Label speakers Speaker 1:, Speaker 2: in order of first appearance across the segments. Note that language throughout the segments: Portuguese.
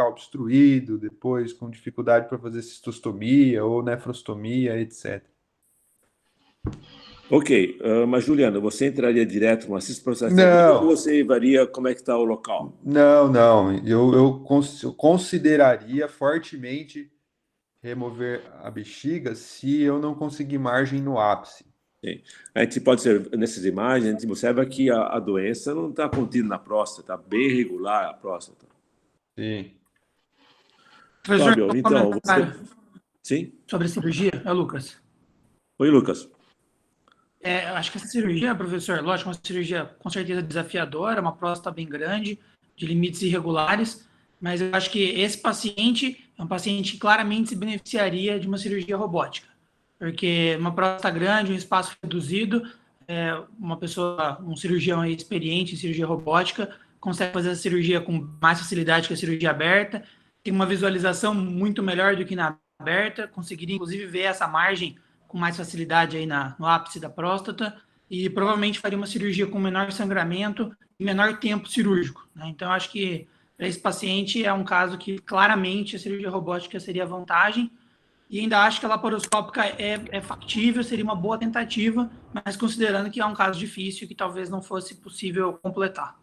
Speaker 1: ficar obstruído, depois com dificuldade para fazer cistostomia ou nefrostomia, etc.
Speaker 2: Ok, mas Juliana, você entraria direto com uma cistoprostaectomia ou
Speaker 1: Não,
Speaker 2: você varia como é que está o local?
Speaker 1: não. Eu consideraria fortemente remover a bexiga se eu não conseguir margem no ápice.
Speaker 2: Sim. A gente pode ser, nessas imagens, a gente observa que a doença não está contida na próstata, está bem regular a próstata.
Speaker 1: Sim.
Speaker 3: Professor,
Speaker 2: Fábio,
Speaker 3: um
Speaker 2: então, você...
Speaker 3: comentário
Speaker 2: Sim?
Speaker 3: sobre a cirurgia. É o Lucas.
Speaker 2: Oi, Lucas.
Speaker 3: Acho que essa cirurgia, professor, lógico, uma cirurgia com certeza desafiadora, uma próstata bem grande, de limites irregulares, mas eu acho que esse paciente é um paciente que claramente se beneficiaria de uma cirurgia robótica, porque uma próstata grande, um espaço reduzido, uma pessoa, um cirurgião aí experiente em cirurgia robótica, consegue fazer a cirurgia com mais facilidade que a cirurgia aberta, tem uma visualização muito melhor do que na aberta, conseguiria inclusive ver essa margem com mais facilidade aí no ápice da próstata e provavelmente faria uma cirurgia com menor sangramento e menor tempo cirúrgico, né? Então, acho que para esse paciente é um caso que claramente a cirurgia robótica seria vantagem e ainda acho que a laparoscópica é factível, seria uma boa tentativa, mas considerando que é um caso difícil que talvez não fosse possível completar.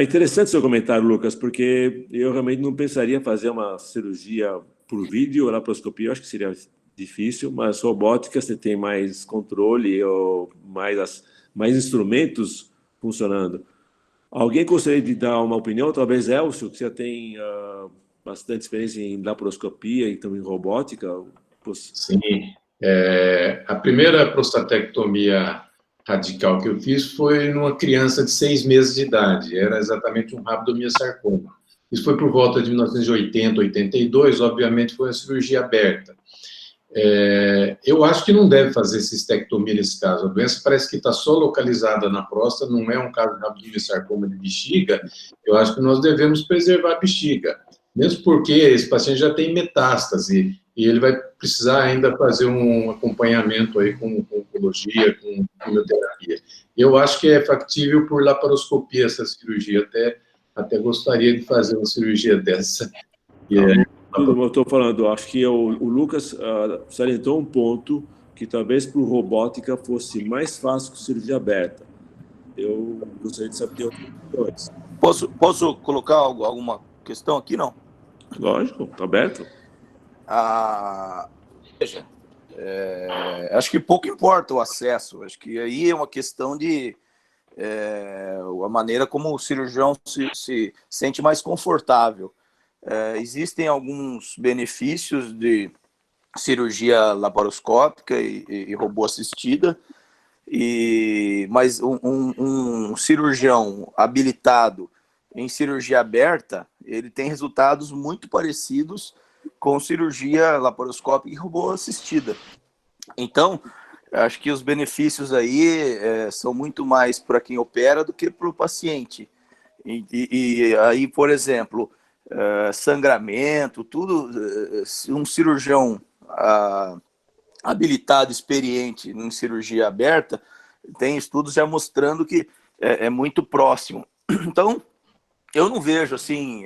Speaker 2: Interessante seu comentário, Lucas, porque eu realmente não pensaria em fazer uma cirurgia por vídeo ou laparoscopia, eu acho que seria difícil, mas robótica você tem mais controle ou mais instrumentos funcionando. Alguém gostaria de dar uma opinião? Talvez Elcio, que já tem bastante experiência em laparoscopia e também em robótica.
Speaker 4: Sim. A primeira prostatectomia radical que eu fiz foi numa criança de 6 meses de idade. Era exatamente um rabdomiosarcoma. Isso foi por volta de 1980, 82. Obviamente, foi uma cirurgia aberta. Eu acho que não deve fazer cistectomia nesse caso. A doença parece que está só localizada na próstata, não é um caso de rabdomiosarcoma de bexiga. Eu acho que nós devemos preservar a bexiga, mesmo porque esse paciente já tem metástase e ele vai precisar ainda fazer um acompanhamento aí com oncologia, com quimioterapia. Eu acho que é factível por laparoscopia essa cirurgia. Até gostaria de fazer uma cirurgia dessa.
Speaker 2: Tudo eu estou falando, acho que o Lucas salientou um ponto que talvez para robótica fosse mais fácil que cirurgia aberta. Eu gostaria de saber opiniões.
Speaker 5: Posso colocar alguma questão aqui, não?
Speaker 2: Lógico, está aberto.
Speaker 5: Veja, acho que pouco importa o acesso, acho que aí é uma questão de a maneira como o cirurgião se sente mais confortável. Existem alguns benefícios de cirurgia laparoscópica e robô assistida, mas um cirurgião habilitado em cirurgia aberta, ele tem resultados muito parecidos com cirurgia laparoscópica e robô assistida. Então, acho que os benefícios aí são muito mais para quem opera do que para o paciente. E aí, por exemplo, sangramento, tudo, um cirurgião habilitado, experiente em cirurgia aberta, tem estudos já mostrando que é muito próximo. Então, eu não vejo assim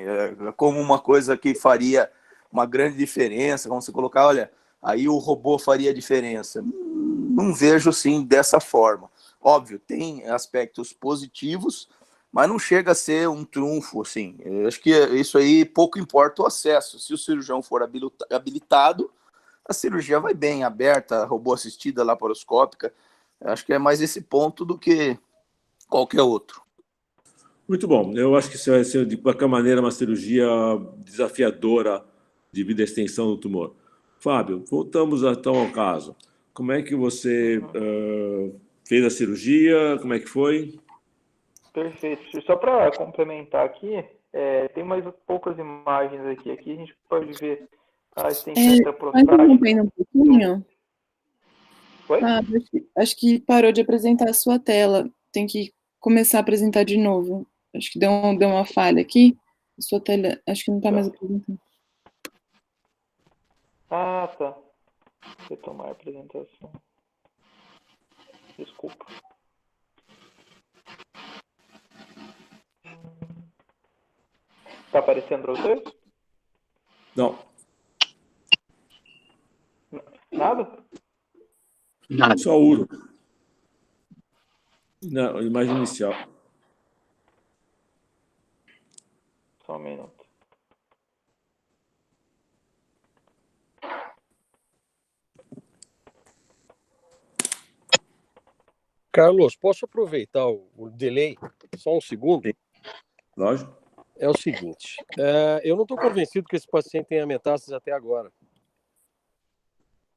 Speaker 5: como uma coisa que faria uma grande diferença, como você colocar, olha, aí o robô faria diferença. Não vejo assim dessa forma. Óbvio, tem aspectos positivos, mas não chega a ser um trunfo, assim. Eu acho que isso aí pouco importa o acesso. Se o cirurgião for habilitado, a cirurgia vai bem, aberta, robô assistida, laparoscópica. Acho que é mais esse ponto do que qualquer outro.
Speaker 2: Muito bom. Eu acho que isso vai ser, de qualquer maneira, uma cirurgia desafiadora devido à extensão do tumor. Fábio, voltamos então ao caso. Como é que você fez a cirurgia? Como é que foi?
Speaker 6: Perfeito. Só para complementar aqui, tem mais poucas imagens aqui. Aqui a gente pode ver a extensão da
Speaker 7: Vai
Speaker 6: prostática.
Speaker 7: interrompendo um pouquinho.
Speaker 6: Oi?
Speaker 7: Acho que parou de apresentar a sua tela. Tem que começar a apresentar de novo. Acho que deu uma falha aqui. A sua tela, acho que não está mais apresentando.
Speaker 6: Ah, tá. Retomar a apresentação. Desculpa. Está aparecendo para vocês?
Speaker 2: Não.
Speaker 6: Nada?
Speaker 2: Só uro. Não, imagem inicial.
Speaker 6: Só um minuto.
Speaker 8: Carlos, posso aproveitar o delay? Só um segundo.
Speaker 2: Lógico.
Speaker 8: É o seguinte, eu não estou convencido que esse paciente tenha metástase até agora.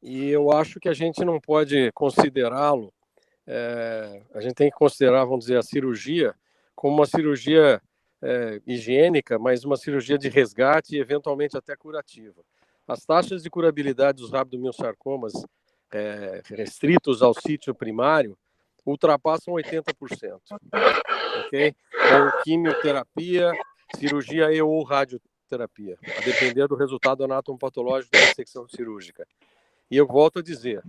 Speaker 8: E eu acho que a gente não pode considerá-lo, a gente tem que considerar, vamos dizer, a cirurgia como uma cirurgia higiênica, mas uma cirurgia de resgate e eventualmente até curativa. As taxas de curabilidade dos rabdomiossarcomas restritos ao sítio primário ultrapassam 80%, ok? Com quimioterapia, cirurgia e ou radioterapia, a depender do resultado anatomopatológico da ressecção cirúrgica. E eu volto a dizer,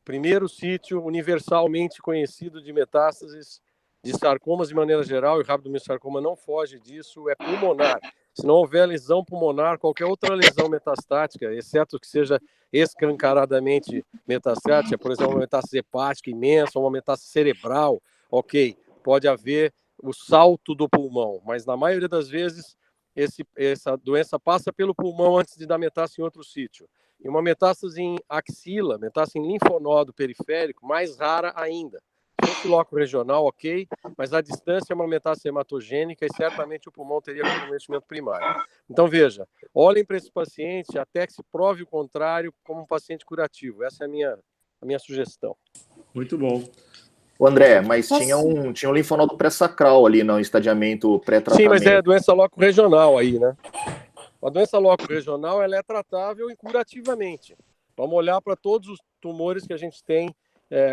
Speaker 8: primeiro sítio universalmente conhecido de metástases de sarcomas de maneira geral, e o rabdomiossarcoma não foge disso, é pulmonar. Se não houver lesão pulmonar, qualquer outra lesão metastática, exceto que seja escancaradamente metastática, por exemplo, uma metástase hepática imensa, uma metástase cerebral, ok, pode haver o salto do pulmão, mas na maioria das vezes essa doença passa pelo pulmão antes de dar metástase em outro sítio. E uma metástase em axila, metástase em linfonodo periférico, mais rara ainda. Se fosse loco regional, ok, mas a distância é uma metástase hematogênica e certamente o pulmão teria comprometimento primário. Então, veja, olhem para esse paciente até que se prove o contrário como um paciente curativo. Essa é a minha sugestão.
Speaker 2: Muito bom.
Speaker 9: O André, mas tinha um linfonodo pré-sacral ali no estadiamento pré-tratamento.
Speaker 8: Sim, mas é doença loco regional aí, né? A doença loco regional ela é tratável e curativamente. Vamos olhar para todos os tumores que a gente tem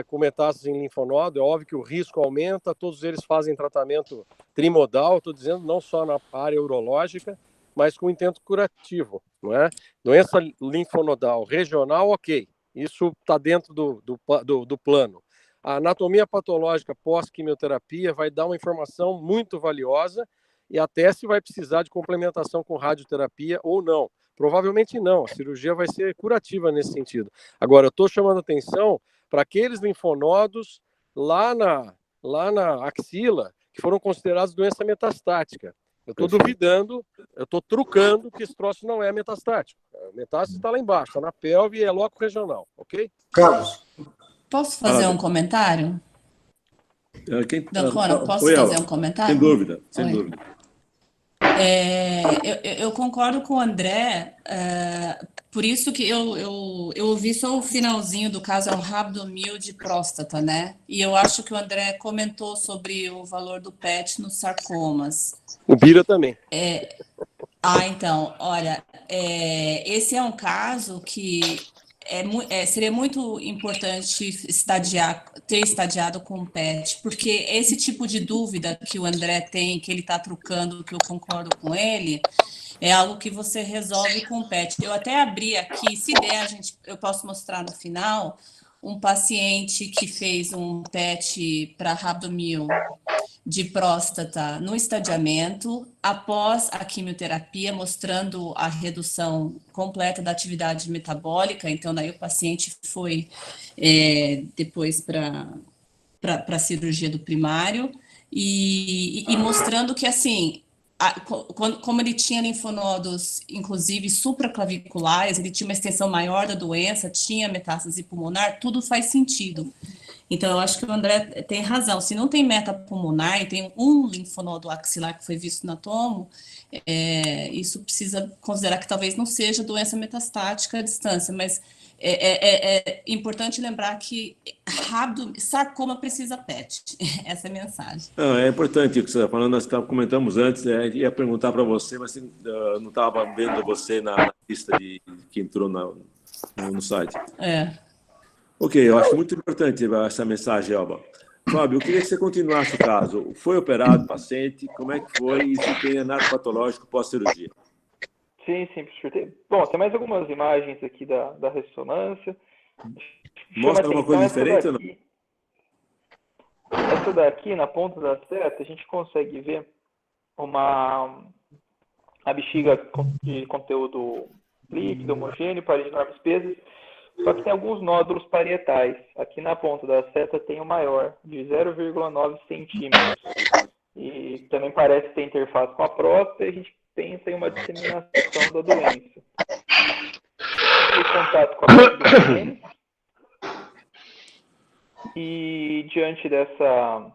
Speaker 8: com metástase em linfonodo. É óbvio que o risco aumenta, todos eles fazem tratamento trimodal, estou dizendo, não só na área urológica, mas com intento curativo, não é? Doença linfonodal regional, ok, isso está dentro do plano. A anatomia patológica pós-quimioterapia vai dar uma informação muito valiosa e até se vai precisar de complementação com radioterapia ou não. Provavelmente não, a cirurgia vai ser curativa nesse sentido. Agora, eu estou chamando atenção para aqueles linfonodos lá na axila que foram considerados doença metastática. Eu estou duvidando, eu estou trucando que esse troço não é metastático. A metástase está lá embaixo, está na pelve e é loco regional, ok?
Speaker 10: Carlos.
Speaker 11: Posso fazer um comentário? Dancona, posso fazer um comentário?
Speaker 2: Sem dúvida, sem dúvida.
Speaker 11: Eu concordo com o André, por isso que eu ouvi só o finalzinho do caso, é um rabdomio de próstata, né? E eu acho que o André comentou sobre o valor do PET nos sarcomas.
Speaker 8: O Bira também.
Speaker 11: Então, olha, esse é um caso que seria muito importante ter estadiado com o PET, porque esse tipo de dúvida que o André tem, que ele está trucando, que eu concordo com ele, é algo que você resolve com o PET. Eu até abri aqui, se der, eu posso mostrar no final, um paciente que fez um PET para rabdomio de próstata no estadiamento, após a quimioterapia, mostrando a redução completa da atividade metabólica. Então, daí o paciente foi depois para a cirurgia do primário, e mostrando que, assim, como ele tinha linfonodos, inclusive supraclaviculares, ele tinha uma extensão maior da doença, tinha metástase pulmonar, tudo faz sentido. Então, eu acho que o André tem razão. Se não tem metapulmonar e tem um linfonodo axilar que foi visto na tomo, isso precisa considerar que talvez não seja doença metastática à distância, mas é importante lembrar que sarcoma precisa PET. Essa é a mensagem.
Speaker 2: Não, é importante o que você está falando. Nós comentamos antes, ia perguntar para você, mas não estava vendo você na lista que entrou no site. Ok, eu acho muito importante essa mensagem, Elba. Fábio, eu queria que você continuasse o caso. Foi operado o paciente? Como é que foi? E se tem anato patológico pós-cirurgia?
Speaker 6: Sim, professor. Bom, tem mais algumas imagens aqui da ressonância.
Speaker 2: Mostra alguma coisa diferente ou não?
Speaker 6: Essa daqui, na ponta da seta, a gente consegue ver a bexiga de conteúdo líquido, homogêneo, parede de enormes pesos, só que tem alguns nódulos parietais. Aqui na ponta da seta tem o maior, de 0,9 centímetros. E também parece ter interface com a próstata, e a gente pensa em uma disseminação da doença. Em contato com a parte do pênis, e diante dessa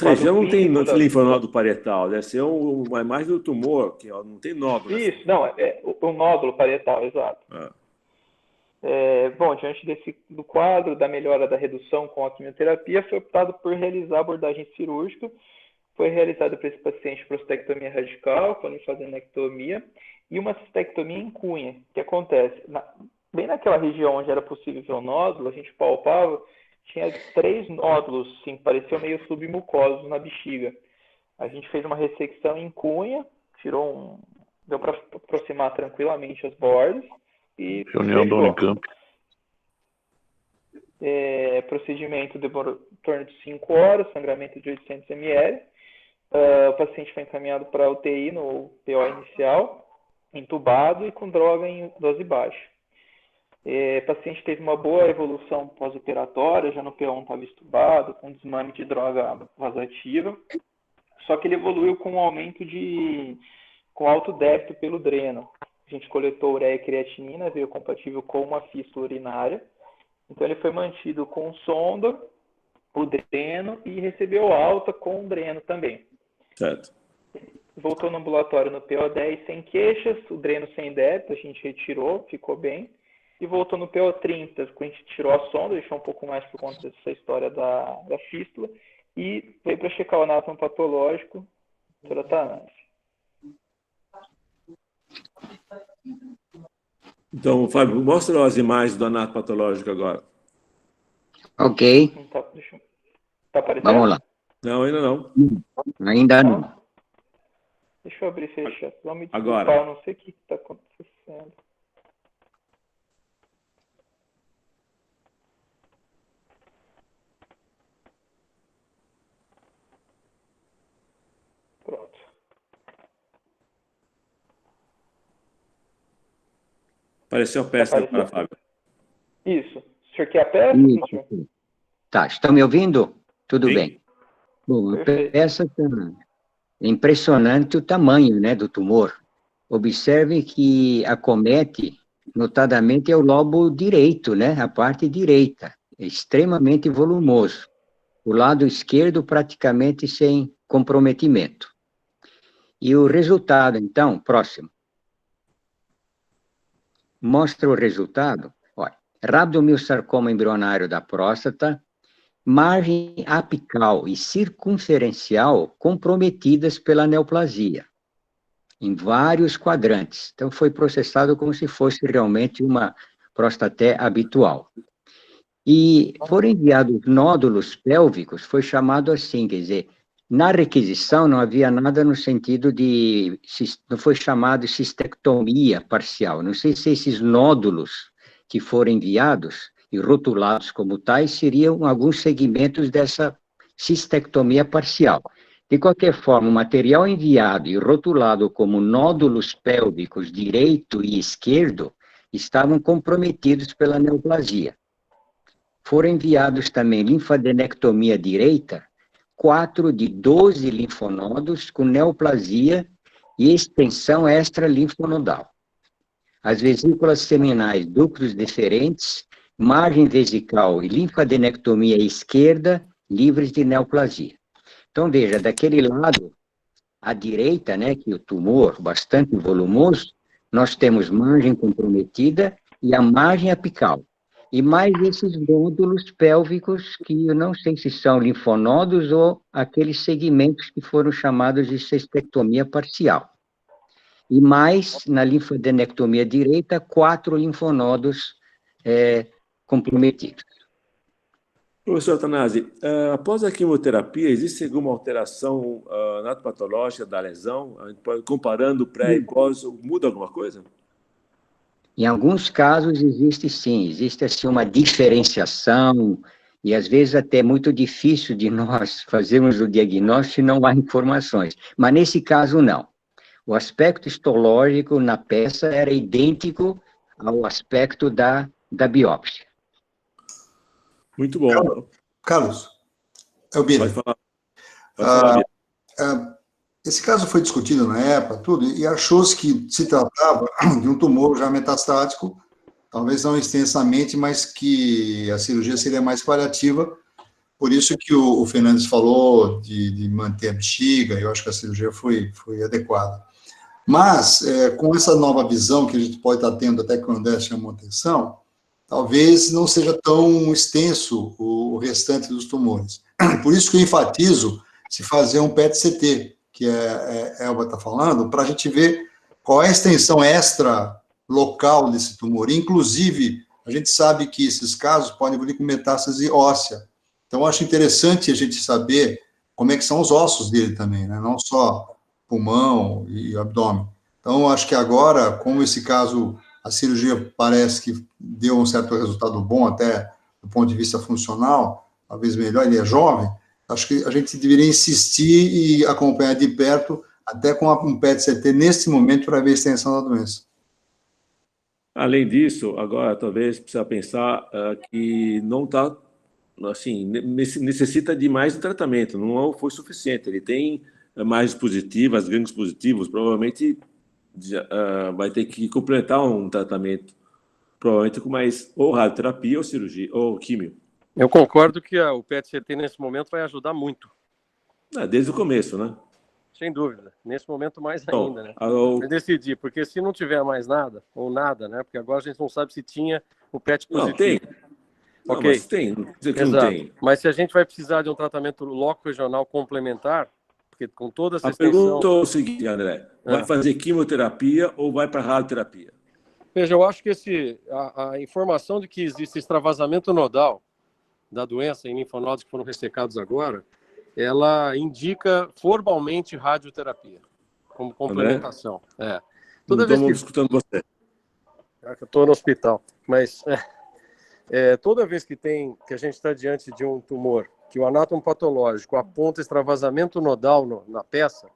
Speaker 2: região não tem linfonodo parietal, deve ser uma imagem do tumor, que não tem nódulo.
Speaker 6: Isso, não, é um nódulo parietal, exato. Bom, diante do quadro da melhora da redução com a quimioterapia, foi optado por realizar a abordagem cirúrgica. Foi realizada para esse paciente prostectomia radical, com linfadenectomia, e uma cistectomia em cunha. O que acontece? Bem naquela região onde era possível ver o nódulo, a gente palpava, tinha 3 nódulos, sim, pareciam meio submucosos na bexiga. A gente fez uma ressecção em cunha, deu para aproximar tranquilamente as bordas, e
Speaker 10: reunião da Unicamp.
Speaker 6: Procedimento demorou em torno de 5 horas, sangramento de 800 ml. O paciente foi encaminhado para a UTI no PO inicial, entubado e com droga em dose baixa. O paciente teve uma boa evolução pós-operatória, já no PO1 estava estubado, com desmame de droga vasoativa, só que ele evoluiu com um aumento com alto débito pelo dreno. A gente coletou ureia e creatinina, veio compatível com uma fístula urinária. Então ele foi mantido com sonda, o dreno, e recebeu alta com o dreno também.
Speaker 2: Certo.
Speaker 6: Voltou no ambulatório no PO10 sem queixas, o dreno sem débito, a gente retirou, ficou bem. E voltou no PO30, a gente tirou a sonda, deixou um pouco mais por conta dessa história da fístula, e veio para checar o anátomo patológico, tratar.
Speaker 2: Então, Fábio, mostra as imagens do anátomo patológico agora.
Speaker 12: Ok.
Speaker 6: Tá aparecendo?
Speaker 12: Vamos lá.
Speaker 2: Não, ainda não.
Speaker 12: Ainda não.
Speaker 6: Deixa eu abrir e fechar.
Speaker 2: Agora.
Speaker 6: Eu não sei o que está acontecendo. Pronto.
Speaker 2: Apareceu a peça agora, Fábio.
Speaker 6: Isso. O senhor quer a peça?
Speaker 12: Isso. Tá, estão me ouvindo? Tudo
Speaker 2: Sim.
Speaker 12: bem. Bom, a peça está impressionante o tamanho, né, do tumor. Observe que acomete, notadamente, é o lobo direito, né, a parte direita, é extremamente volumoso. O lado esquerdo praticamente sem comprometimento. E o resultado, então, próximo. Mostra o resultado. Olha, rabdomiossarcoma embrionário da próstata, margem apical e circunferencial comprometidas pela neoplasia, em vários quadrantes. Então, foi processado como se fosse realmente uma prostaté habitual. E foram enviados nódulos pélvicos, foi chamado assim, quer dizer, na requisição não havia nada no sentido de, não foi chamado de cistectomia parcial. Não sei se esses nódulos que foram enviados e rotulados como tais seriam alguns segmentos dessa cistectomia parcial. De qualquer forma, o material enviado e rotulado como nódulos pélvicos direito e esquerdo estavam comprometidos pela neoplasia. Foram enviados também linfadenectomia direita, 4 de 12 linfonodos com neoplasia e extensão extralinfonodal. As vesículas seminais, ductos deferentes, margem vesical e linfadenectomia esquerda, livres de neoplasia. Então, veja, daquele lado, à direita, né, que o tumor bastante volumoso, nós temos margem comprometida e a margem apical. E mais esses nódulos pélvicos, que eu não sei se são linfonodos ou aqueles segmentos que foram chamados de cistectomia parcial. E mais, na linfadenectomia direita, 4 linfonodos comprometidos.
Speaker 2: Professor Attanasi, após a quimioterapia, existe alguma alteração anatopatológica da lesão? Comparando pré e pós, muda alguma coisa?
Speaker 12: Em alguns casos existe sim, existe assim uma diferenciação e às vezes até é muito difícil de nós fazermos o diagnóstico se não há informações, mas nesse caso não. o aspecto histológico na peça era idêntico ao aspecto da biópsia.
Speaker 2: Muito bom.
Speaker 10: Carlos, é o Bira.
Speaker 2: Pode falar. Pode falar, Bira.
Speaker 10: Esse caso foi discutido na época, tudo, e achou-se que se tratava de um tumor já metastático, talvez não extensamente, mas que a cirurgia seria mais paliativa. Por isso que o Fernandes falou de manter a bexiga, eu acho que a cirurgia foi adequada. Mas, com essa nova visão que a gente pode estar tendo, até que o André chamou atenção, talvez não seja tão extenso o restante dos tumores. Por isso que eu enfatizo se fazer um PET-CT, que a Elba está falando, para a gente ver qual é a extensão extra local desse tumor. Inclusive, a gente sabe que esses casos podem evoluir com metástase óssea. Então, eu acho interessante a gente saber como é que são os ossos dele também, né? Não só pulmão e abdômen. Então, eu acho que agora, como esse caso, a cirurgia parece que deu um certo resultado bom, até do ponto de vista funcional, talvez melhor, ele é jovem, acho que a gente deveria insistir e acompanhar de perto, até com um PET-CT nesse momento, para ver a extensão da doença.
Speaker 2: Além disso, agora talvez precisa pensar que não está, assim, necessita de mais tratamento, não foi suficiente. Ele tem mais positivas, gangues positivos, provavelmente vai ter que completar um tratamento, provavelmente com mais ou radioterapia ou cirurgia, ou químio.
Speaker 8: Eu concordo que o PET-CT nesse momento vai ajudar muito.
Speaker 2: Desde o começo, né?
Speaker 8: Sem dúvida. Nesse momento mais
Speaker 2: Então,
Speaker 8: ainda, né? Eu decidi, porque se não tiver mais nada, ou nada, né? Porque agora a gente não sabe se tinha o PET positivo.
Speaker 2: Não, tem. Não,
Speaker 8: Ok.
Speaker 2: mas tem, não dizer que
Speaker 8: Exato.
Speaker 2: não tem.
Speaker 8: Mas se a gente vai precisar de um tratamento loco-regional complementar, porque com toda essa
Speaker 2: A
Speaker 8: extensão...
Speaker 2: pergunta é o seguinte, André. Vai fazer quimioterapia ou vai para radioterapia?
Speaker 8: Veja, eu acho que a informação de que existe extravasamento nodal da doença em linfonodos que foram ressecados agora, ela indica formalmente radioterapia, como complementação.
Speaker 2: Toda vez que... escutando você.
Speaker 8: Eu estou no hospital, mas toda vez que a gente está diante de um tumor, que o anátomo patológico aponta extravasamento nodal na peça,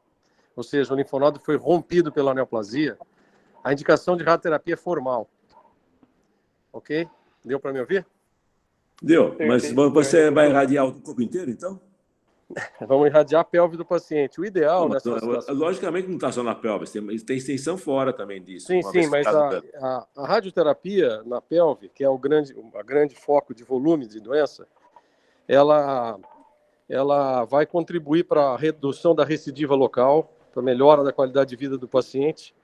Speaker 8: ou seja, o linfonodo foi rompido pela neoplasia, a indicação de radioterapia é formal. Ok? Deu para me ouvir?
Speaker 2: Deu, mas você vai irradiar o corpo inteiro, então?
Speaker 8: Vamos irradiar a pelve do paciente. O ideal nessa situação...
Speaker 2: Logicamente não está só na pelve, tem extensão fora também disso.
Speaker 8: Sim, mas a radioterapia na pelve, que é o grande foco de volume de doença, ela vai contribuir para a redução da recidiva local, para a melhora da qualidade de vida do paciente,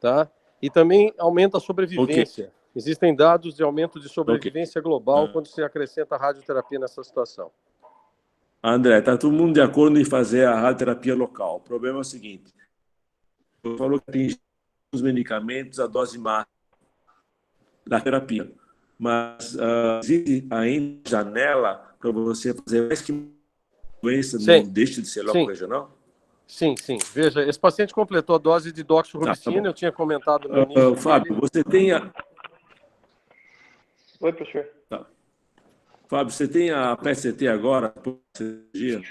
Speaker 8: tá? E também aumenta a sobrevivência. Okay. Existem dados de aumento de sobrevivência global quando se acrescenta a radioterapia nessa situação.
Speaker 2: André, está todo mundo de acordo em fazer a radioterapia local. O problema é o seguinte: você falou que tem os medicamentos, a dose máxima da terapia, mas existe ainda janela para você fazer mais que doença não deixe de ser local regional?
Speaker 8: Sim. Veja, esse paciente completou a dose de doxorubicina, eu tinha comentado no início.
Speaker 2: Fábio, você tem a...
Speaker 6: Oi, professor.
Speaker 2: Tá. Fábio, você tem a PET-CT agora, depois da cirurgia?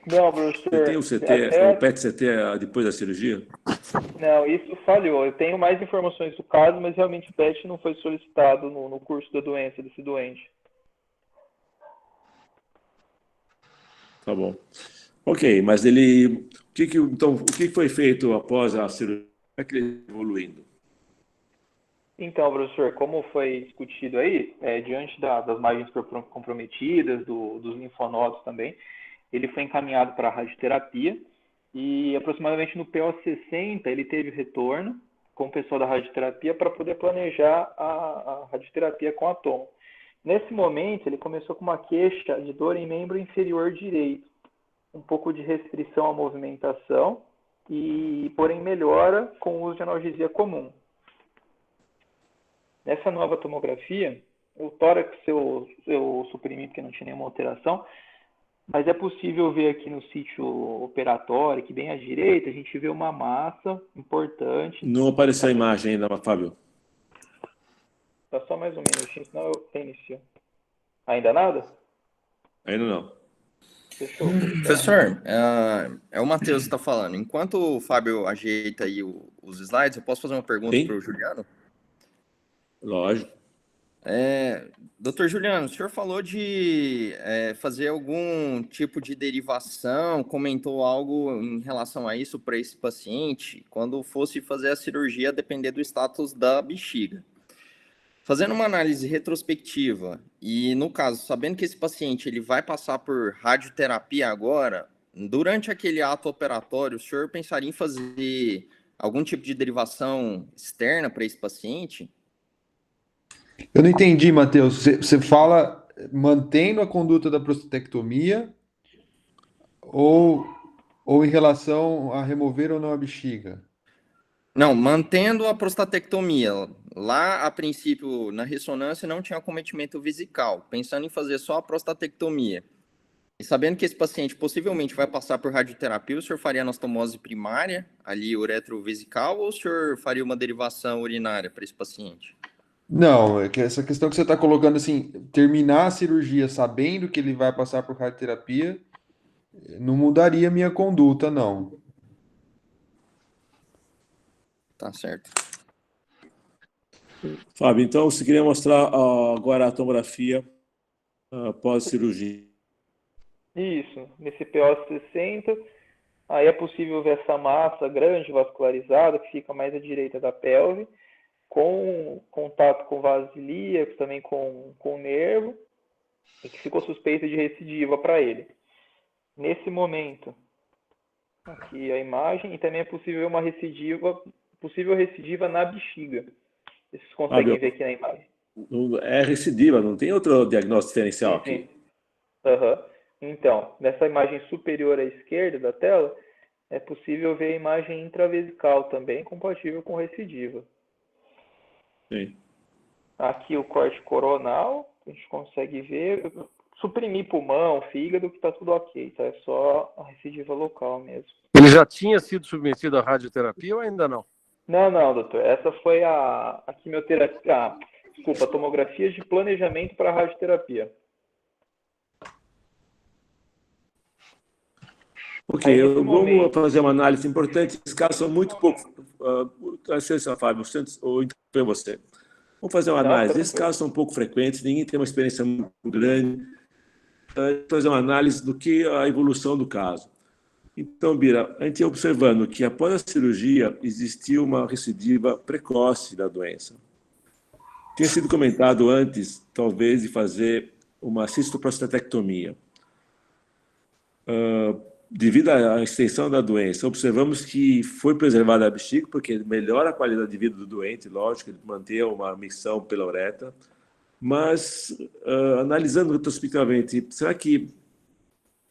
Speaker 6: Não, professor.
Speaker 2: Você tem o PET-CT depois da cirurgia?
Speaker 6: Não, isso falhou. Eu tenho mais informações do caso, mas realmente o PET não foi solicitado no curso da doença desse doente.
Speaker 2: Tá bom. Ok, mas ele... O que foi feito após a cirurgia? Como é que ele está evoluindo?
Speaker 6: Então, professor, como foi discutido aí, diante das margens comprometidas, dos linfonodos também, ele foi encaminhado para a radioterapia e aproximadamente no PO60 ele teve retorno com o pessoal da radioterapia para poder planejar a radioterapia com a tomo. Nesse momento, ele começou com uma queixa de dor em membro inferior direito, um pouco de restrição à movimentação e, porém, melhora com o uso de analgesia comum. Nessa nova tomografia, o tórax eu suprimi porque não tinha nenhuma alteração, mas é possível ver aqui no sítio operatório, que bem à direita, a gente vê uma massa importante.
Speaker 2: Não apareceu a imagem ainda, Fábio.
Speaker 6: Tá só mais um minutinho, senão eu reinicio. Ainda nada?
Speaker 2: Ainda não.
Speaker 6: Fechou.
Speaker 13: Professor, é o Matheus que está falando. Enquanto o Fábio ajeita aí os slides, eu posso fazer uma pergunta
Speaker 2: Sim.
Speaker 13: para o Juliano?
Speaker 2: Lógico.
Speaker 13: Doutor Juliano, o senhor falou de fazer algum tipo de derivação, comentou algo em relação a isso para esse paciente, quando fosse fazer a cirurgia, depender do status da bexiga. Fazendo uma análise retrospectiva, e no caso, sabendo que esse paciente ele vai passar por radioterapia agora, durante aquele ato operatório, o senhor pensaria em fazer algum tipo de derivação externa para esse paciente?
Speaker 1: Eu não entendi, Matheus. Você fala mantendo a conduta da prostatectomia ou em relação a remover ou não a bexiga?
Speaker 13: Não, mantendo a prostatectomia. Lá, a princípio, na ressonância, não tinha acometimento vesical. Pensando em fazer só a prostatectomia. E sabendo que esse paciente possivelmente vai passar por radioterapia, o senhor faria anastomose primária, ali uretrovesical, ou o senhor faria uma derivação urinária para esse paciente?
Speaker 1: Não, é que essa questão que você está colocando assim, terminar a cirurgia sabendo que ele vai passar por radioterapia, não mudaria a minha conduta, não.
Speaker 13: Tá certo.
Speaker 2: Fábio, então você queria mostrar agora a tomografia pós-cirurgia.
Speaker 6: Isso, nesse PO60, aí é possível ver essa massa grande vascularizada que fica mais à direita da pelve, com contato com vasos ilíacos, também com o nervo, e que ficou suspeita de recidiva para ele. Nesse momento, aqui a imagem, e também é possível uma possível recidiva na bexiga. Vocês conseguem ver aqui na imagem.
Speaker 2: É recidiva, não tem outro diagnóstico diferencial aqui.
Speaker 6: Uhum. Então, nessa imagem superior à esquerda da tela, é possível ver a imagem intravesical também, compatível com recidiva.
Speaker 2: Sim.
Speaker 6: Aqui o corte coronal, a gente consegue ver, suprimir pulmão, fígado, que está tudo ok, tá? É só a recidiva local mesmo.
Speaker 8: Ele já tinha sido submetido à radioterapia ou ainda não?
Speaker 6: Não, doutor. Essa foi a quimioterapia, a tomografia de planejamento para radioterapia.
Speaker 2: Ok, vamos fazer uma análise importante. Esses casos são muito pouco. Licença, Fábio, ou interromper você. Vamos fazer uma análise. Esses casos são pouco frequentes, ninguém tem uma experiência muito grande. Fazer uma análise do que a evolução do caso. Então, Bira, a gente observando que após a cirurgia existiu uma recidiva precoce da doença. Tinha sido comentado antes, talvez, de fazer uma cistoprostatectomia. Devido à extensão da doença, observamos que foi preservada a bexiga, porque melhora a qualidade de vida do doente, lógico, ele mantém uma micção pela uretra, mas, analisando retrospectivamente, será que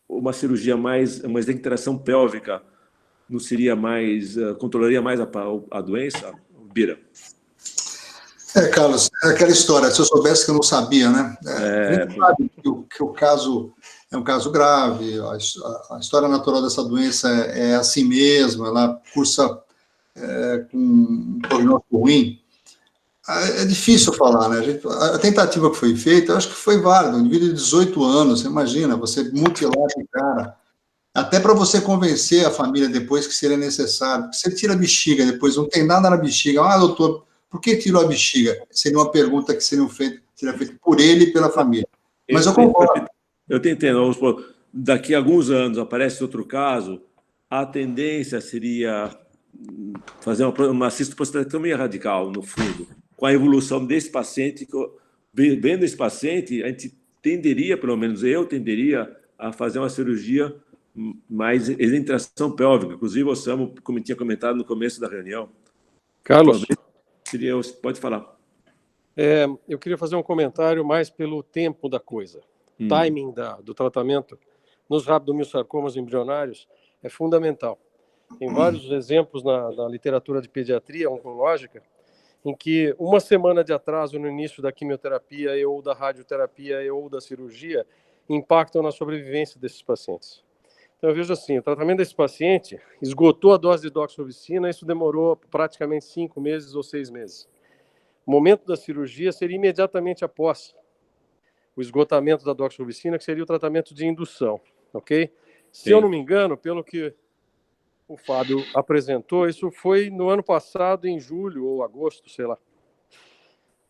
Speaker 2: uma cirurgia uma interação pélvica não seria mais, controlaria mais a doença? Bira?
Speaker 10: Carlos, é aquela história, se eu soubesse que eu não sabia, né? A gente sabe que o caso é um caso grave, a história natural dessa doença é assim mesmo, ela cursa com um prognóstico ruim. É difícil falar, né? A tentativa que foi feita, eu acho que foi válida. Um indivíduo de 18 anos, você imagina, você mutilar esse cara, até para você convencer a família depois que seria necessário. Porque você tira a bexiga, depois não tem nada na bexiga. Doutor, por que tirou a bexiga? Seria uma pergunta que seria feita por ele e pela família. Mas eu concordo.
Speaker 2: Eu te entendo. Daqui a alguns anos aparece outro caso, a tendência seria fazer uma cistoprostatectomia radical, no fundo. Com a evolução desse paciente, vendo esse paciente, a gente tenderia, pelo menos eu tenderia, a fazer uma cirurgia mais exentração pélvica. Inclusive, o Samu, como tinha comentado no começo da reunião.
Speaker 8: Carlos?
Speaker 2: Pode falar.
Speaker 8: Eu queria fazer um comentário mais pelo tempo da coisa. O timing do tratamento nos rabdomiossarcomas embrionários é fundamental. Tem vários exemplos na literatura de pediatria oncológica em que uma semana de atraso no início da quimioterapia ou da radioterapia ou da cirurgia impactam na sobrevivência desses pacientes. Então, eu vejo assim, o tratamento desse paciente esgotou a dose de doxorubicina, isso demorou praticamente 5 meses ou 6 meses. O momento da cirurgia seria imediatamente após o esgotamento da doxorubicina, que seria o tratamento de indução. ok? Se
Speaker 2: Sim.
Speaker 8: eu não me engano, pelo que o Fábio apresentou, isso foi no ano passado, em julho ou agosto, sei lá.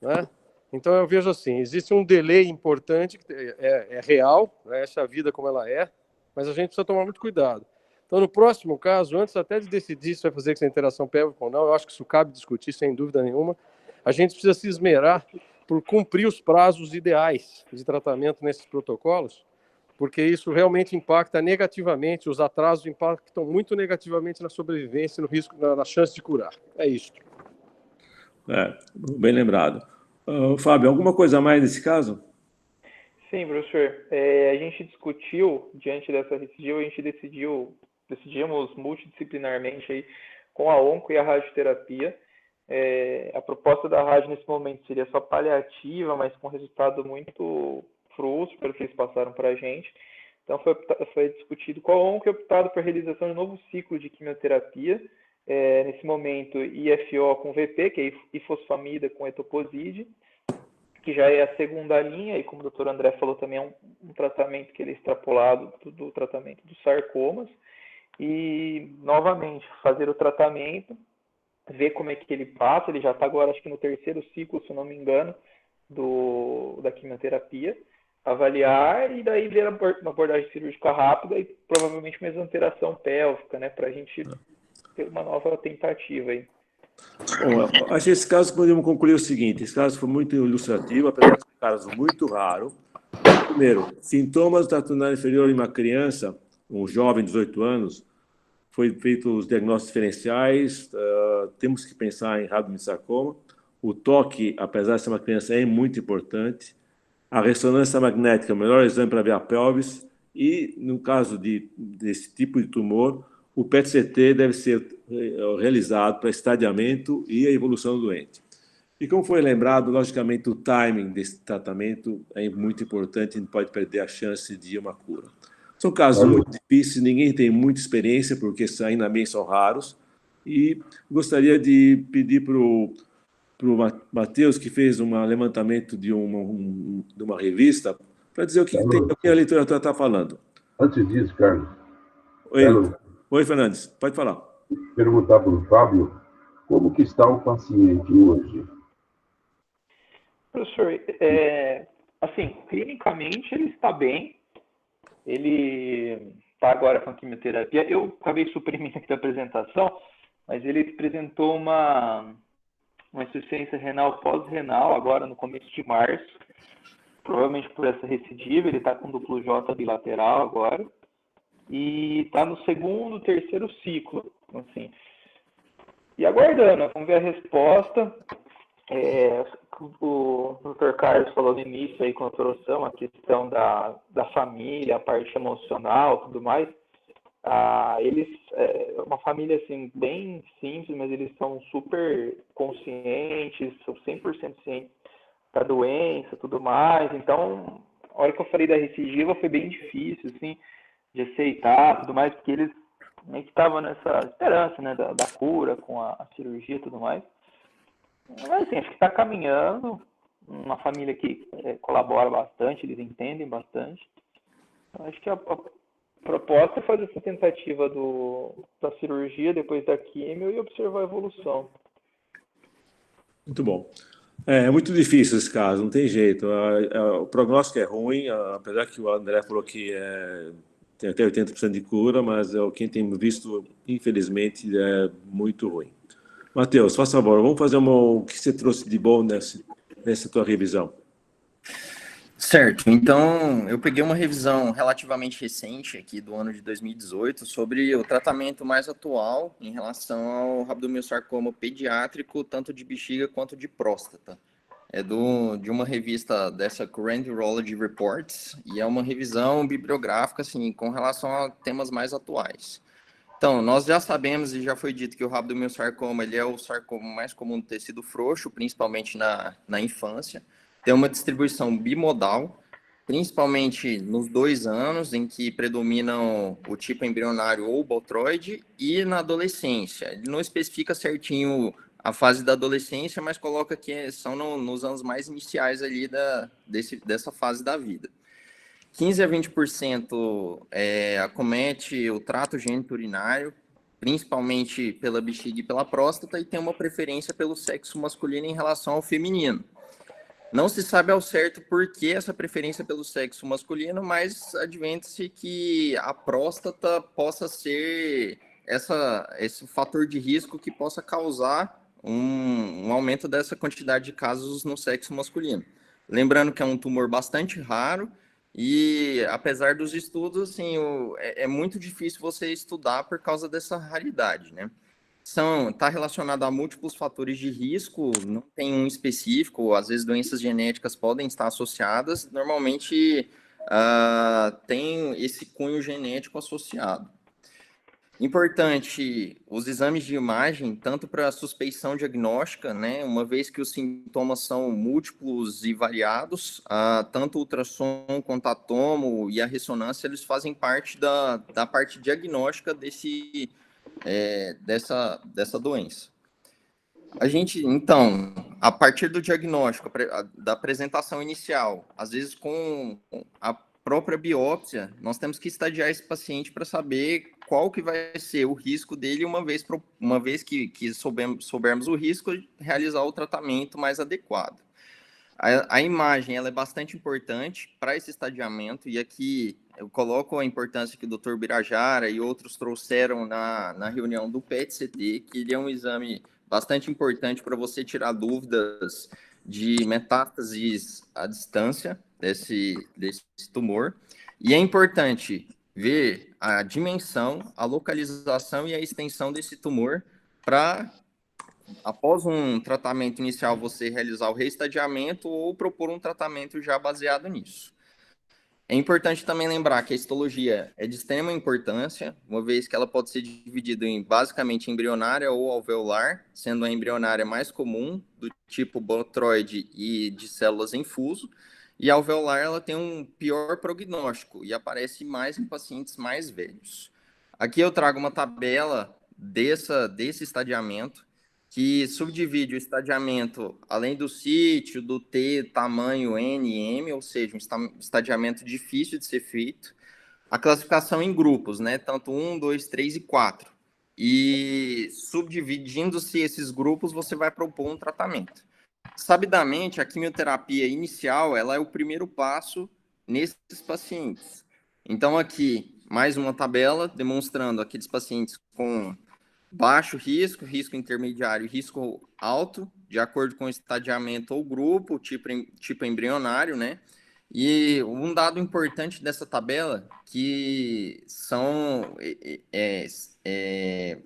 Speaker 8: Né? Então eu vejo assim, existe um delay importante, que é real, né? Essa é a vida como ela é, mas a gente precisa tomar muito cuidado. Então no próximo caso, antes até de decidir se vai fazer essa interação pélvica ou não, eu acho que isso cabe discutir sem dúvida nenhuma, a gente precisa se esmerar por cumprir os prazos ideais de tratamento nesses protocolos, porque isso realmente impacta negativamente, os atrasos impactam muito negativamente na sobrevivência, no risco, na chance de curar. É isso.
Speaker 2: Bem lembrado. Fábio, alguma coisa a mais nesse caso?
Speaker 6: Sim, professor. A gente discutiu, diante dessa recidiva, a gente decidimos multidisciplinarmente aí, com a onco e a radioterapia. A proposta da rádio nesse momento seria só paliativa, mas com resultado muito frustro, pelo que eles passaram para a gente. Então foi discutido com a onco e optado por realização de um novo ciclo de quimioterapia. Nesse momento, IFO com VP, que é ifosfamida com etoposide, que já é a segunda linha, e como o doutor André falou, também é um tratamento que ele é extrapolado do tratamento dos sarcomas. E, novamente, fazer o tratamento, ver como é que ele passa. Ele já está agora, acho que no terceiro ciclo, se não me engano, da quimioterapia. Avaliar e daí ver uma abordagem cirúrgica rápida e provavelmente uma exanteração pélvica, né, para a gente ter uma nova tentativa aí.
Speaker 2: Bom, acho que esse caso podemos concluir o seguinte: esse caso foi muito ilustrativo, apesar de ser um caso muito raro. Primeiro, sintomas da tonalidade inferior em uma criança, um jovem de 18 anos, foi feito os diagnósticos diferenciais, temos que pensar em rabdomiossarcoma. O toque, apesar de ser uma criança, é muito importante. A ressonância magnética, o melhor exame para ver a pelvis. E, no caso desse tipo de tumor, o PET-CT deve ser realizado para estadiamento e a evolução do doente. E como foi lembrado, logicamente, o timing desse tratamento é muito importante, a gente pode perder a chance de uma cura. São casos muito difíceis, ninguém tem muita experiência, porque ainda bem são raros. E gostaria de pedir para o Matheus, que fez um levantamento de uma revista, para dizer o que a literatura está falando.
Speaker 14: Antes disso, Carlos.
Speaker 2: Oi, Fernandes, pode falar.
Speaker 14: Perguntar para o Fábio como que está o paciente hoje.
Speaker 6: Professor, assim, clinicamente ele está bem. Ele está agora com a quimioterapia. Eu acabei suprimindo aqui da apresentação, mas ele apresentou uma insuficiência renal pós-renal agora no começo de março, provavelmente por essa recidiva. Ele está com duplo J bilateral agora e está no segundo, terceiro ciclo, assim. E aguardando, vamos ver a resposta. O Dr. Carlos falou no início aí com a introdução, a questão da família, a parte emocional, tudo mais. Eles, uma família assim, bem simples, mas eles são super conscientes, são 100% cientes da doença, tudo mais. Então, a hora que eu falei da recidiva foi bem difícil, assim, de aceitar, tudo mais, porque eles meio que estavam nessa esperança, né, da cura com a cirurgia e tudo mais. Mas, assim, acho que está caminhando, uma família que colabora bastante, eles entendem bastante. Então, acho que a proposta é fazer essa tentativa da cirurgia depois da quimio e observar a evolução.
Speaker 2: Muito bom. É muito difícil esse caso, não tem jeito. O prognóstico é ruim, apesar que o André falou que tem até 80% de cura, mas quem tem visto, infelizmente, é muito ruim. Matheus, faça favor, vamos fazer o que você trouxe de bom nessa tua revisão.
Speaker 13: Certo, então eu peguei uma revisão relativamente recente aqui do ano de 2018 sobre o tratamento mais atual em relação ao rabdomiossarcoma pediátrico, tanto de bexiga quanto de próstata. É de uma revista dessa Current Urology Reports e é uma revisão bibliográfica assim, com relação a temas mais atuais. Então, nós já sabemos e já foi dito que o rabdomiossarcoma ele é o sarcoma mais comum do tecido frouxo, principalmente na infância. Tem uma distribuição bimodal, principalmente nos 2 anos, em que predominam o tipo embrionário ou botroide, e na adolescência. Ele não especifica certinho a fase da adolescência, mas coloca que são nos anos mais iniciais ali dessa fase da vida. 15 a 20% acomete o trato geniturinário, principalmente pela bexiga e pela próstata, e tem uma preferência pelo sexo masculino em relação ao feminino. Não se sabe ao certo por que essa preferência pelo sexo masculino, mas advente-se que a próstata possa ser esse fator de risco que possa causar um aumento dessa quantidade de casos no sexo masculino. Lembrando que é um tumor bastante raro e, apesar dos estudos, assim, é muito difícil você estudar por causa dessa raridade, né? Está relacionado a múltiplos fatores de risco, não tem um específico, às vezes doenças genéticas podem estar associadas, normalmente tem esse cunho genético associado. Importante, os exames de imagem, tanto para suspeição diagnóstica, né, uma vez que os sintomas são múltiplos e variados, tanto o ultrassom quanto a tomo e a ressonância, eles fazem parte da parte diagnóstica dessa doença. A gente, então, a partir do diagnóstico, da apresentação inicial, às vezes com a própria biópsia, nós temos que estadiar esse paciente para saber qual que vai ser o risco dele, uma vez que soubermos o risco, realizar o tratamento mais adequado. A imagem ela é bastante importante para esse estadiamento, e aqui eu coloco a importância que o Dr. Birajara e outros trouxeram na reunião do PET-CT, que ele é um exame bastante importante para você tirar dúvidas de metástases à distância desse tumor. E é importante ver a dimensão, a localização e a extensão desse tumor para, após um tratamento inicial, você realizar o reestadiamento ou propor um tratamento já baseado nisso. É importante também lembrar que a histologia é de extrema importância, uma vez que ela pode ser dividida em basicamente embrionária ou alveolar, sendo a embrionária mais comum, do tipo botroide e de células em fuso, e a alveolar ela tem um pior prognóstico e aparece mais em pacientes mais velhos. Aqui eu trago uma tabela desse estadiamento, que subdivide o estadiamento, além do sítio, do T, tamanho N e M, ou seja, um estadiamento difícil de ser feito, a classificação em grupos, né, tanto 1, 2, 3 e 4. E subdividindo-se esses grupos, você vai propor um tratamento. Sabidamente, a quimioterapia inicial, ela é o primeiro passo nesses pacientes. Então, aqui, mais uma tabela demonstrando aqueles pacientes com baixo risco, risco intermediário e risco alto, de acordo com o estadiamento ou grupo, tipo embrionário, né? E um dado importante dessa tabela, que são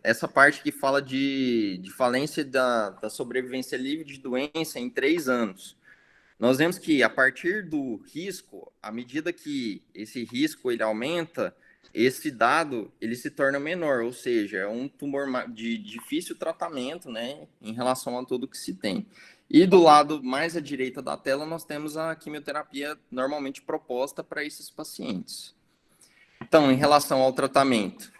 Speaker 13: essa parte que fala de falência da sobrevivência livre de doença em 3 anos. Nós vemos que, a partir do risco, à medida que esse risco ele aumenta, esse dado ele se torna menor, ou seja, é um tumor de difícil tratamento, né, em relação a tudo que se tem. E do lado mais à direita da tela, nós temos a quimioterapia normalmente proposta para esses pacientes. Então, em relação ao tratamento,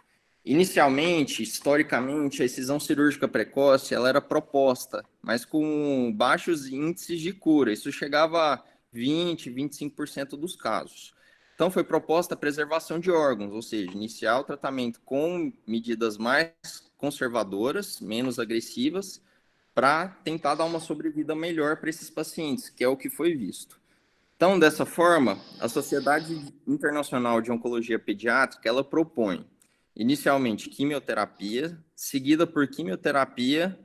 Speaker 13: inicialmente, historicamente, a excisão cirúrgica precoce ela era proposta, mas com baixos índices de cura. Isso chegava a 20%, 25% dos casos. Então, foi proposta a preservação de órgãos, ou seja, iniciar o tratamento com medidas mais conservadoras, menos agressivas, para tentar dar uma sobrevida melhor para esses pacientes, que é o que foi visto. Então, dessa forma, a Sociedade Internacional de Oncologia Pediátrica, ela propõe, inicialmente, quimioterapia, seguida por quimioterapia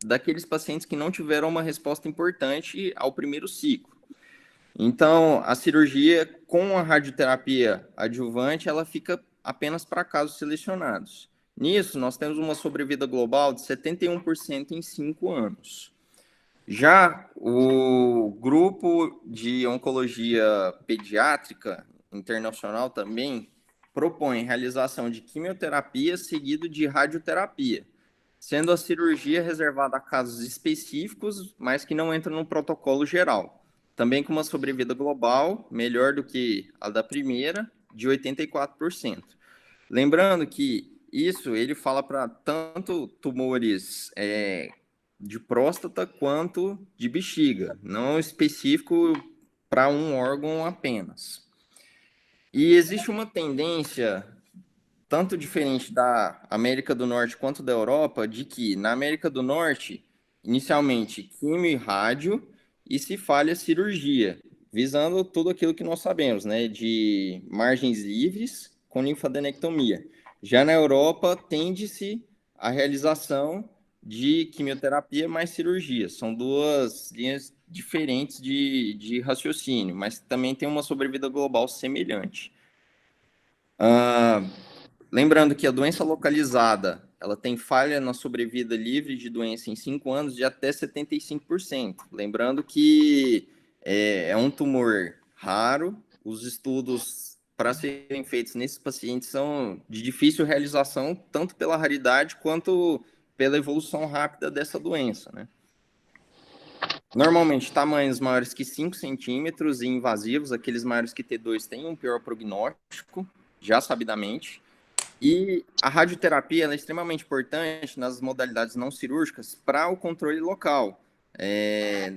Speaker 13: daqueles pacientes que não tiveram uma resposta importante ao primeiro ciclo. Então, a cirurgia com a radioterapia adjuvante, ela fica apenas para casos selecionados. Nisso, nós temos uma sobrevida global de 71% em 5 anos. Já o grupo de oncologia pediátrica internacional também propõe realização de quimioterapia seguido de radioterapia, sendo a cirurgia reservada a casos específicos, mas que não entram no protocolo geral. Também com uma sobrevida global melhor do que a da primeira, de 84%. Lembrando que isso ele fala para tanto tumores de próstata quanto de bexiga, não específico para um órgão apenas. E existe uma tendência, tanto diferente da América do Norte quanto da Europa, de que na América do Norte, inicialmente, químio e rádio, e se falha cirurgia, visando tudo aquilo que nós sabemos, né, de margens livres com linfadenectomia. Já na Europa, tende-se a realização de quimioterapia mais cirurgia. São duas linhas diferentes de raciocínio, mas também tem uma sobrevida global semelhante. Lembrando que a doença localizada, ela tem falha na sobrevida livre de doença em 5 anos de até 75%. Lembrando que é um tumor raro, os estudos para serem feitos nesses pacientes são de difícil realização, tanto pela raridade quanto pela evolução rápida dessa doença, né? Normalmente, tamanhos maiores que 5 centímetros e invasivos, aqueles maiores que T2 têm um pior prognóstico, já sabidamente. E a radioterapia ela é extremamente importante nas modalidades não cirúrgicas para o controle local.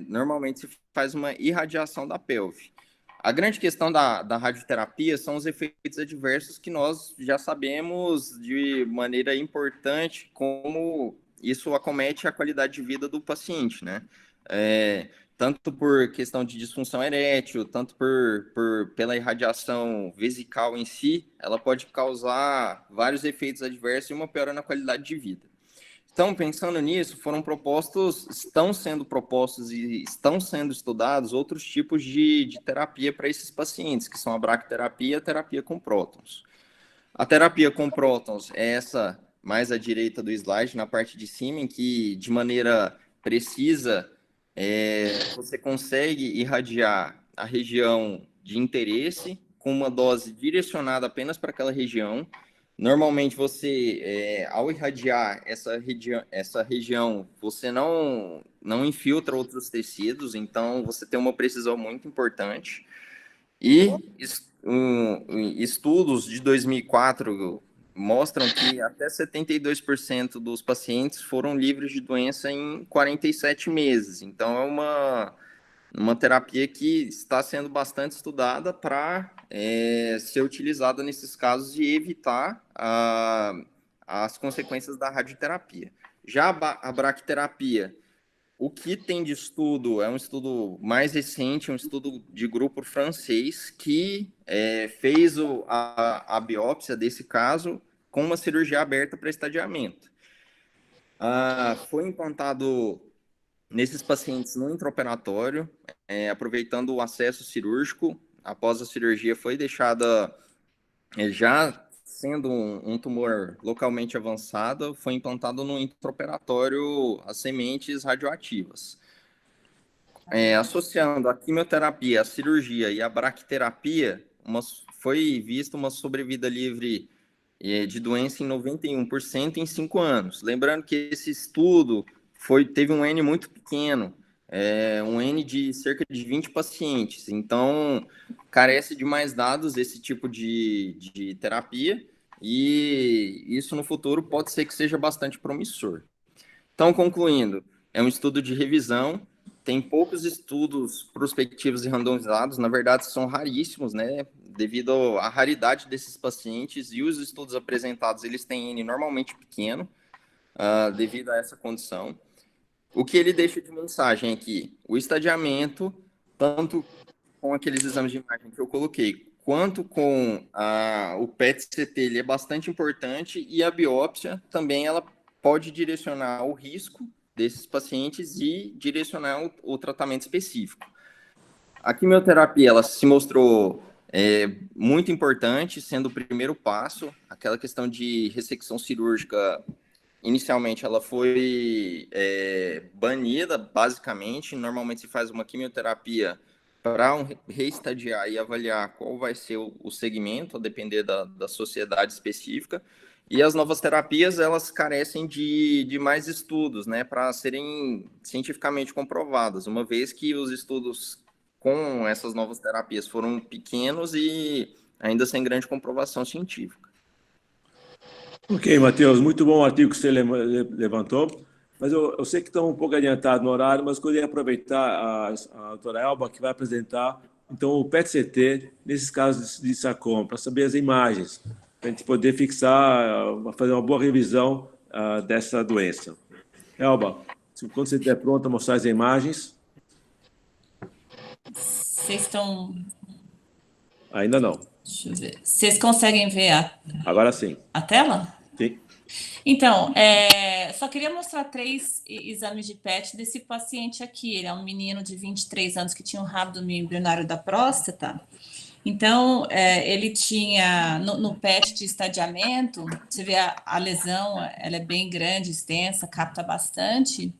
Speaker 13: Normalmente se faz uma irradiação da pelve. A grande questão da radioterapia são os efeitos adversos que nós já sabemos de maneira importante como isso acomete a qualidade de vida do paciente, né? Tanto por questão de disfunção erétil, tanto pela irradiação vesical em si, ela pode causar vários efeitos adversos e uma piora na qualidade de vida. Então, pensando nisso, estão sendo propostos e estão sendo estudados outros tipos de terapia para esses pacientes, que são a braquiterapia e a terapia com prótons. A terapia com prótons é essa mais à direita do slide, na parte de cima, em que, de maneira precisa, você consegue irradiar a região de interesse com uma dose direcionada apenas para aquela região. Normalmente, você, ao irradiar essa região, você não infiltra outros tecidos, então você tem uma precisão muito importante. E estudos de 2004 mostram que até 72% dos pacientes foram livres de doença em 47 meses. Então, é uma terapia que está sendo bastante estudada para ser utilizada nesses casos e evitar as consequências da radioterapia. Já a braquiterapia, o que tem de estudo é um estudo mais recente, um estudo de grupo francês que fez a biópsia desse caso com uma cirurgia aberta para estadiamento. Foi implantado nesses pacientes no intraoperatório, aproveitando o acesso cirúrgico. Após a cirurgia, foi deixada, já sendo um tumor localmente avançado, foi implantado no intraoperatório as sementes radioativas. Associando a quimioterapia, a cirurgia e a braquiterapia, foi vista uma sobrevida livre de doença em 91% em 5 anos. Lembrando que esse estudo teve um N muito pequeno, um N de cerca de 20 pacientes. Então, carece de mais dados esse tipo de terapia e isso no futuro pode ser que seja bastante promissor. Então, concluindo, é um estudo de revisão, tem poucos estudos prospectivos e randomizados, na verdade são raríssimos, né, devido à raridade desses pacientes, e os estudos apresentados, eles têm N normalmente pequeno, devido a essa condição. O que ele deixa de mensagem é que o estadiamento, tanto com aqueles exames de imagem que eu coloquei, quanto com o PET-CT, ele é bastante importante, e a biópsia também ela pode direcionar o risco desses pacientes e direcionar o tratamento específico. A quimioterapia, ela se mostrou muito importante, sendo o primeiro passo. Aquela questão de ressecção cirúrgica, inicialmente, ela foi banida, basicamente. Normalmente se faz uma quimioterapia para reestadiar e avaliar qual vai ser o segmento, a depender da sociedade específica. E as novas terapias, elas carecem de mais estudos, né, para serem cientificamente comprovadas, uma vez que os estudos com essas novas terapias foram pequenos e ainda sem grande comprovação científica.
Speaker 2: Ok, Matheus, muito bom o artigo que você levantou, mas eu sei que estamos um pouco adiantados no horário, mas eu queria aproveitar a doutora Elba, que vai apresentar Então, o PET-CT, nesses casos de sarcoma, para saber as imagens, para a gente poder fixar, fazer uma boa revisão dessa doença. Elba, quando você estiver pronta, mostrar as imagens.
Speaker 11: Vocês estão...
Speaker 2: Ainda não.
Speaker 11: Deixa eu ver. Vocês conseguem ver
Speaker 2: Agora sim.
Speaker 11: A tela?
Speaker 2: Sim.
Speaker 11: Então, só queria mostrar 3 exames de PET desse paciente aqui. Ele é um menino de 23 anos que tinha um rábido embrionário da próstata. Então, ele tinha, no PET de estadiamento, você vê a lesão, ela é bem grande, extensa, capta bastante,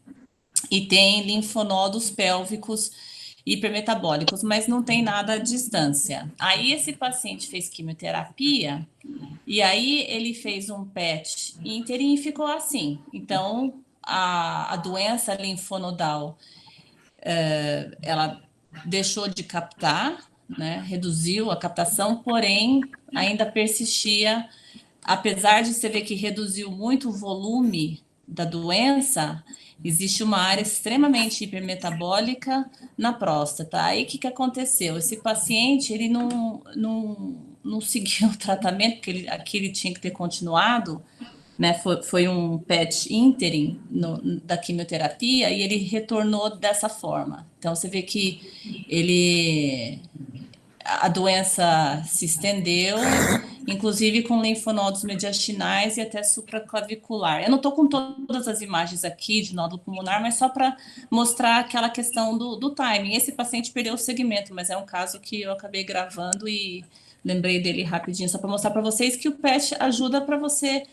Speaker 11: e tem linfonodos pélvicos hipermetabólicos, mas não tem nada à distância. Aí esse paciente fez quimioterapia, e aí ele fez um PET ínterim e ficou assim. Então, a doença linfonodal, ela deixou de captar, né, reduziu a captação, porém, ainda persistia, apesar de você ver que reduziu muito o volume da doença, existe uma área extremamente hipermetabólica na próstata. Aí, o que aconteceu? Esse paciente, ele não seguiu o tratamento, porque aqui ele tinha que ter continuado, né? Foi um PET ínterim da quimioterapia, e ele retornou dessa forma. Então, você vê que a doença se estendeu, inclusive com linfonodos mediastinais e até supraclavicular. Eu não estou com todas as imagens aqui de nódulo pulmonar, mas só para mostrar aquela questão do timing. Esse paciente perdeu o segmento, mas é um caso que eu acabei gravando e lembrei dele rapidinho, só para mostrar para vocês que o PET ajuda para você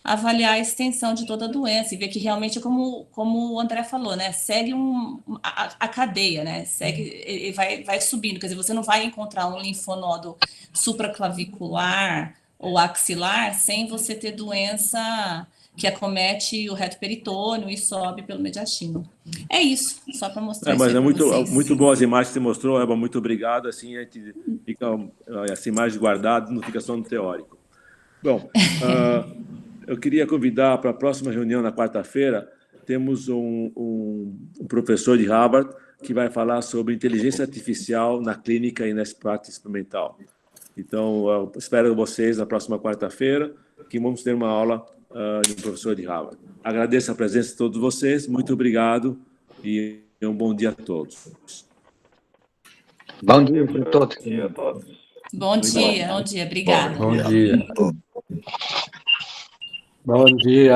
Speaker 11: avaliar a extensão de toda a doença e ver que realmente, como o André falou, né, segue a cadeia, né, ele vai subindo, quer dizer, você não vai encontrar um linfonodo supraclavicular ou axilar sem você ter doença que acomete o reto peritônio e sobe pelo mediastino. É isso, só para mostrar isso
Speaker 2: mas
Speaker 11: para vocês.
Speaker 2: muito boas as imagens que você mostrou, Elba, muito obrigado, assim a gente fica essa imagem guardada, não fica só no teórico. Bom, eu queria convidar para a próxima reunião na quarta-feira, temos um professor de Harvard que vai falar sobre inteligência artificial na clínica e na prática experimental. Então, eu espero vocês na próxima quarta-feira, que vamos ter uma aula de um professor de Harvard. Agradeço a presença de todos vocês, muito obrigado e um bom dia a todos.
Speaker 12: Bom dia para todos.
Speaker 11: Bom dia, obrigada.
Speaker 1: Bom dia.
Speaker 15: Bom dia.